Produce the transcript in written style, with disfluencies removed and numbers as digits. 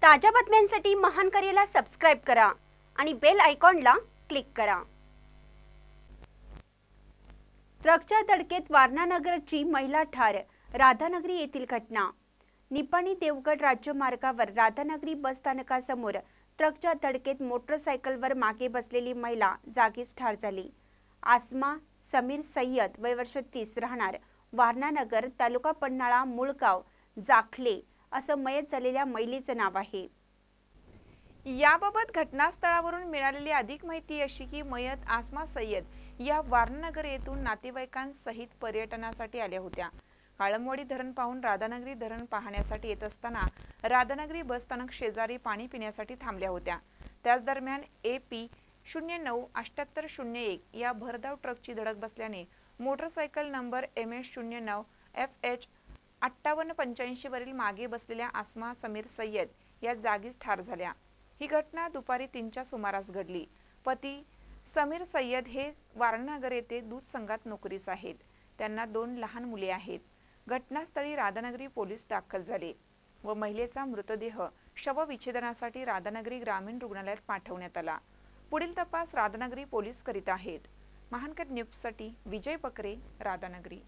ताज्या बातम्यांसाठी महान करेला सबस्क्राइब करा आणि बेल आयकॉनला क्लिक करा। ट्रकच्या धडकेत वारणानगरची महिला ठार। राधानगरी येथील घटना। निपाणी देवगड राज्य मार्गावर राधानगरी बस स्थानकासमोर ट्रकच्या धडकेत मोटरसायकलवर मागे बसलेली महिला जागीच ठार झाली। आसमा समीर सय्यद वय वर्ष 30 राहणार वारणानगर तालुका पन्हाळा मूळ गाव जाखले असं मयत झालेल्या महिलेचं नाव आहे। याबाबत घटनास्थळावरून मिळालेली अधिक माहिती अशी की मयत आसमा सय्यद या वारणानगर येथून नातेवाईकांसहित पर्यटनासाठी आल्या होत्या। काळमवाडी धरण पाहून राधानगरी धरण पाहण्यासाठी येत असताना राधानगरी बस स्थानक शेजारी पाणी पिण्यासाठी थांबल्या होत्या। त्याच दरम्यान AP 097801 या भरधाव ट्रकची धडक बसल्याने मोटरसायकल नंबर MS 09 FH 5885 वरील मागे बसलेल्या आसमा समीर सय्यद या जागीच ठार झाल्या। ही घटना दुपारी 3च्या सुमारास घडली। पती समीर सय्यद हे वारणानगर येथे दूध संघात नोकरीस आहेत। त्यांना 2 लहान मुले आहेत। घटनास्थळी राधानगरी पोलीस दाखल झाले व महिलेचा मृतदेह शवविच्छेदनासाठी राधानगरी ग्रामीण रुग्णालयात पाठवण्यात आला। पुढील तपास राधानगरी पोलीस करीत आहेत। महानकर न्यूजसाठी विजय बकरे, राधानगरी।